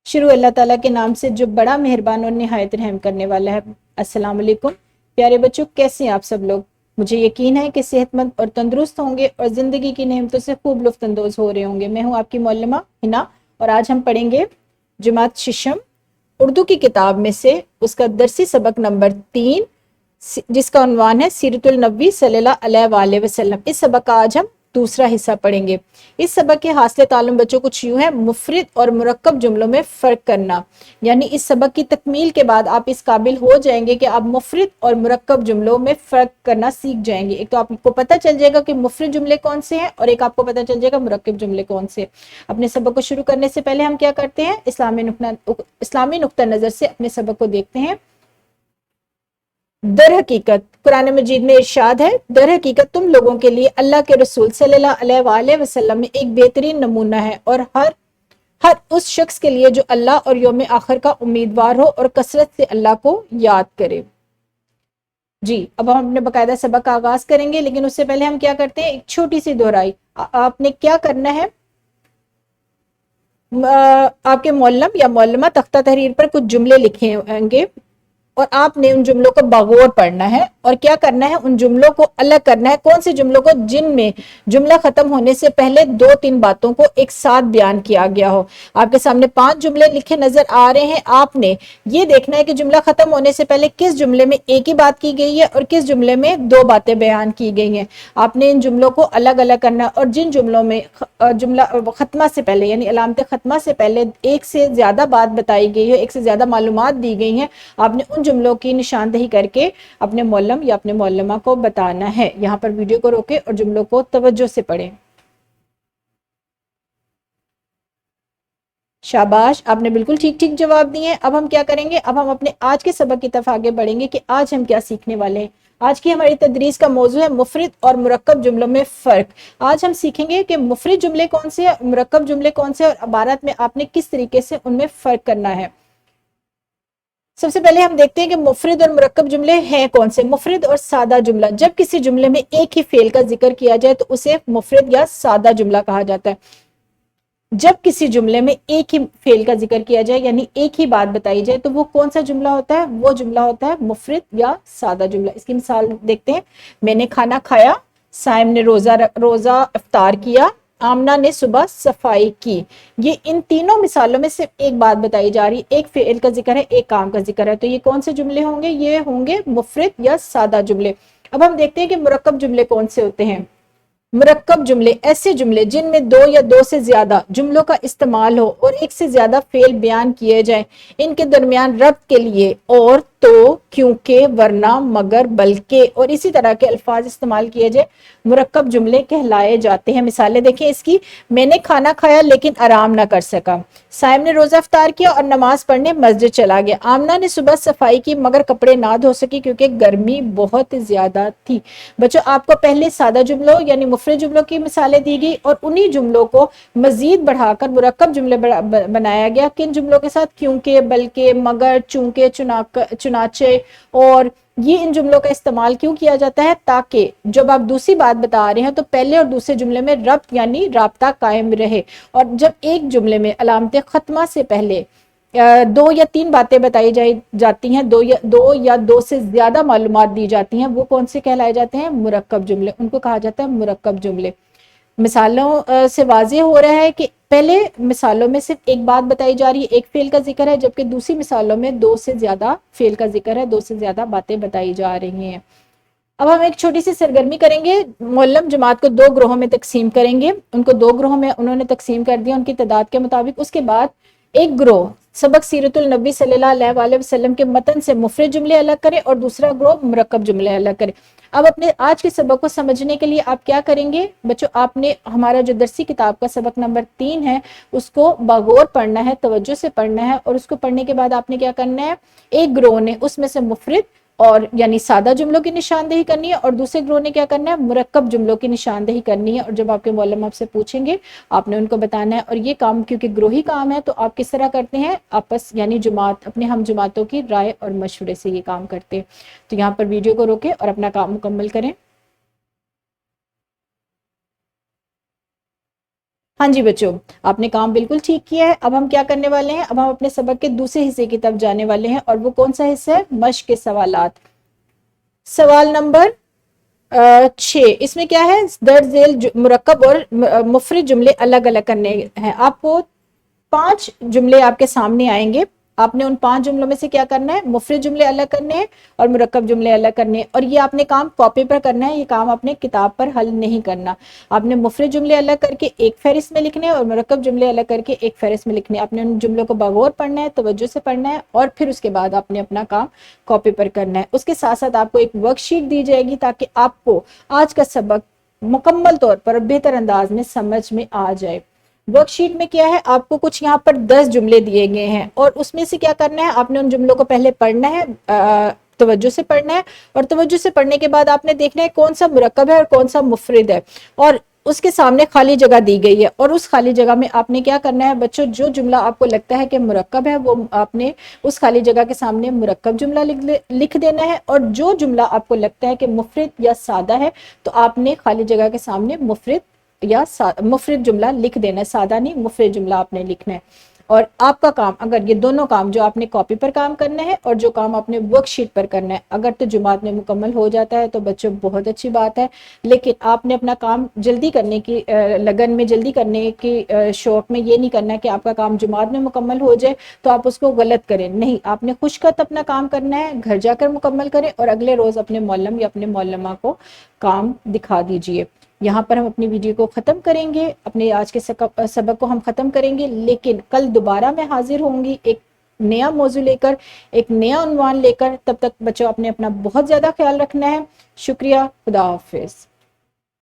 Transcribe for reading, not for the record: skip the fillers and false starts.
शुरू अल्लाह ताला के नाम से जो बड़ा मेहरबान और निहायत रहम करने वाला है। अस्सलाम वालेकुम प्यारे बच्चों, कैसे हैं आप सब लोग। मुझे यकीन है कि सेहतमंद और तंदुरुस्त होंगे और ज़िंदगी की नेमतों से खूब लुत्फ़अंदोज़ हो रहे होंगे। मैं हूँ आपकी मौलमा हिना और आज हम पढ़ेंगे जमात शिशम उर्दू की किताब में से उसका दरसी सबक नंबर 3, जिसका उन्वान है सीरतुल नबी सल्लल्लाहु अलैहि वसल्लम। इस सबक का आज हम दूसरा हिस्सा पढ़ेंगे। इस सबक के हासिल ताल्लुम बच्चों कुछ यूं है, मुफरद और मुरक्कब जुमलों में फ़र्क करना। यानी इस सबक की तकमील के बाद आप इस काबिल हो जाएंगे कि आप मुफरद और मुरक्कब जुमलों में फ़र्क करना सीख जाएंगे। एक तो आपको पता चल जाएगा कि मुफरद जुमले कौन से हैं और एक आपको पता चल जाएगा मुरक्कब जुमले कौन से। अपने सबक को शुरू करने से पहले हम क्या करते हैं, इस्लामी नुक्ता नज़र से अपने सबक को देखते हैं। दर हकीकत कुरान मजीद में इरशाद है, दर हकीकत तुम लोगों के लिए अल्लाह के रसूल सल्लल्लाहु अलैहि वसल्लम में एक बेहतरीन नमूना है और हर उस शख्स के लिए जो अल्लाह और यौम आखिर का उम्मीदवार हो और कसरत से अल्लाह को याद करे। जी, अब हम अपने बाकायदा सबक का आगाज करेंगे, लेकिन उससे पहले हम क्या करते हैं, एक छोटी सी दोहराई। आपने क्या करना है, आपके मौलम या मौलमा तख्ता तहरीर पर कुछ जुमले लिखे होंगे और आपने उन जुमलों को बगौर पढ़ना है और क्या करना है, उन जुमलों को अलग करना है। कौन से जुमलों को, जिनमें जुमला खत्म होने से पहले 2-3 बातों को एक साथ बयान किया गया हो। आपके सामने 5 जुमले लिखे नजर आ रहे हैं। आपने ये देखना है कि जुमला खत्म होने से पहले किस जुमले में एक ही बात की गई है और किस जुमले में 2 बातें बयान की गई हैं। आपने इन जुमलों को अलग अलग करना और जिन जुमलों में जुमला खत्मा से पहले यानी अलामत खत्मा से पहले एक से ज्यादा बात बताई गई है, एक से ज्यादा मालूमात दी गई हैं, आपने उन जुमलों की निशानदेही करके अपने मौलम या अपने मौलमा को बताना है। यहाँ पर वीडियो को रोके और जुमलों को तवज्जो से पढ़ें। शाबाश, आपने बिल्कुल ठीक ठीक जवाब दिए हैं। अब हम क्या करेंगे, अब हम अपने आज के सबक की तरफ आगे बढ़ेंगे कि आज हम क्या सीखने वाले हैं। आज की हमारी तदरीस का मौजू है मुफरद और मुरक्कब जुमलों में फ़र्क। आज हम सीखेंगे कि मुफरद जुमले कौन से हैं, मुरक्कब जुमले कौन से हैं और इबारत में आपने किस तरीके से उनमें फ़र्क करना है। सबसे पहले हम देखते हैं कि मुफरद और मुरक्कब जुमले हैं कौन से। मुफरद और सादा जुमला, जब किसी जुमले में एक ही फेल का जिक्र किया जाए तो उसे मुफरद या सादा जुमला कहा जाता है। जब किसी जुमले में एक ही फेल का जिक्र किया जाए यानी एक ही बात बताई जाए तो वो कौन सा जुमला होता है, वो जुमला होता है मुफरद या सादा जुमला। इसकी मिसाल देखते हैं। मैंने खाना खाया, साइम ने रोजा इफ्तार किया, आमना ने सुबह सफाई की। ये इन तीनों मिसालों में सिर्फ एक बात बताई जा रही, एक फेल का जिक्र है, एक काम का जिक्र है। तो ये कौन से जुमले होंगे, ये होंगे मुफरद या सादा जुमले। अब हम देखते हैं कि मुरक्कब जुमले कौन से होते हैं। मुरक्कब जुमले ऐसे जुमले जिनमें 2 या 2 से ज्यादा जुमलों का इस्तेमाल हो और एक से ज्यादा फेल बयान किए जाए। इनके दरमियान रब्त के लिए और, तो, क्योंकि, वरना, मगर, बल्कि और इसी तरह के अल्फाज इस्तेमाल किए जाए, मुरक्कब जुमले कहलाए जाते हैं। मिसालें देखिए इसकी। मैंने खाना खाया लेकिन आराम ना कर सका, साइम ने रोजा इफ्तार किया और नमाज पढ़ने मस्जिद चला गया, आमना ने सुबह सफाई की मगर कपड़े ना धो सकी क्योंकि गर्मी बहुत ज्यादा थी। बच्चों, आपको पहले सादा जुमलों यानी मुफरद जुमलों की मिसालें दी गई और उन्हीं जुमलों को मजीद बढ़ाकर मुरक्कब जुमले बनाया गया। किन जुमलों के साथ, क्योंकि, बल्कि, मगर, चूंकि, चुनाचे। और ये इन जुमलों का इस्तेमाल क्यों किया जाता है, ताकि जब आप दूसरी बात बता रहे हैं तो पहले और दूसरे जुमले में रब्त यानी राब्ता कायम रहे। और जब एक जुमले में अलामत खत्मा से पहले 2 या 3 बातें बताई जाती हैं, 2 से ज्यादा मालूमात दी जाती हैं, वो कौन से कहलाए जाते हैं, मुरक्कब जुमले। उनको कहा जाता है मुरक्कब जुमले। मिसालों से वाज़ेह हो रहा है कि पहले मिसालों में सिर्फ एक बात बताई जा रही है, एक फेल का जिक्र है, जबकि दूसरी मिसालों में 2 से ज्यादा फेल का जिक्र है, 2 से ज्यादा बातें बताई जा रही हैं। अब हम एक छोटी सी सरगर्मी करेंगे। मुअल्लम जमात को 2 ग्रोहों में तकसीम करेंगे। उनको 2 ग्रोहों में उन्होंने तकसीम कर दिया उनकी तादाद के मुताबिक। उसके बाद एक ग्रोह सबक सीरतुल नबी सल्लल्लाहु अलैहि वसल्लम के मतन से मुफरद जुमले अलग करें और दूसरा ग्रोह मुरक्कब जुमले अलग करें। अब अपने आज के सबक को समझने के लिए आप क्या करेंगे बच्चों, आपने हमारा जो दरसी किताब का सबक नंबर 3 है उसको बगौर पढ़ना है, तवज्जो से पढ़ना है। और उसको पढ़ने के बाद आपने क्या करना है, एक ग्रोह ने उसमें से मुफरद और यानी सादा जुमलों की निशानदेही करनी है और दूसरे ग्रोह ने क्या करना है, मुरक्कब जुमलों की निशानदेही करनी है। और जब आपके मौलम आपसे पूछेंगे आपने उनको बताना है। और ये काम क्योंकि ग्रोही काम है तो आप किस तरह करते हैं, आपस यानी जमात अपने हम जमातों की राय और मशवरे से ये काम करते हैं। तो यहाँ पर वीडियो को रोकें और अपना काम मुकम्मल करें। हाँ जी बच्चों, आपने काम बिल्कुल ठीक किया है। अब हम क्या करने वाले हैं, अब हम अपने सबक के दूसरे हिस्से की तरफ जाने वाले हैं, और वो कौन सा हिस्सा है, मश्क के सवालात। सवाल नंबर 6, इसमें क्या है, दर्ज झेल मुरक्कब और मुफरद जुमले अलग अलग करने हैं। आपको 5 जुमले आपके सामने आएंगे, आपने उन 5 जुमलों में से क्या करना है, मुफरद जुमले अलग करने हैं और मुरक्कब जुमले अलग करने हैं। और ये आपने काम कॉपी पर करना है, ये काम आपने किताब पर हल नहीं करना। आपने मुफरद जुमले अलग करके एक फहरिस्त में लिखने हैं और मुरक्कब जुमले अलग करके एक फहरिस्त में लिखने हैं। आपने उन जुमलों को बगौर पढ़ना है, तवज्जो से पढ़ना है, और फिर उसके बाद आपने अपना काम कॉपी पर करना है। उसके साथ साथ आपको एक वर्कशीट दी जाएगी ताकि आपको आज का सबक मुकम्मल तौर पर बेहतर अंदाज में समझ में आ जाए। वर्कशीट में क्या है, आपको कुछ यहाँ पर 10 जुमले दिए गए हैं, और उसमें से क्या करना है, आपने उन जुमलों को पहले पढ़ना है, तवज्जो से पढ़ना है, और तवज्जो से पढ़ने के बाद आपने देखना है कौन सा मुरक्कब है और कौन सा मुफरद है, और उसके सामने खाली जगह दी गई है, और उस खाली जगह में आपने क्या करना है बच्चों, जो जुमला आपको लगता है कि मुरक्कब है वो आपने उस खाली जगह के सामने मुरक्कब जुमला लिख देना है, और जो जुमला आपको लगता है कि मुफरद या सादा है तो आपने खाली जगह के सामने मुफरद या मुफरद जुमला लिख देना है, सादा नहीं, मुफरद जुमला आपने लिखना है। और आपका काम, अगर ये दोनों काम जो आपने कॉपी पर काम करना है और जो काम आपने वर्कशीट पर करना है, अगर तो जुमात में मुकम्मल हो जाता है तो बच्चों बहुत अच्छी बात है। लेकिन आपने अपना काम जल्दी करने की लगन में, जल्दी करने की शौक में ये नहीं करना कि आपका काम जुमात में मुकम्मल हो जाए तो आप उसको गलत करें। नहीं, आपने खुशखत अपना काम करना है, घर जाकर मुकम्मल करें और अगले रोज अपने मौलम या अपने मौलमा को काम दिखा दीजिए। यहाँ पर हम अपनी वीडियो को ख़त्म करेंगे, अपने आज के सबक को हम ख़त्म करेंगे, लेकिन कल दोबारा मैं हाजिर होंगी एक नया मौजू लेकर, एक नया उन्वान लेकर। तब तक बच्चों आपने अपना बहुत ज़्यादा ख्याल रखना है। शुक्रिया, खुदा हाफिज़।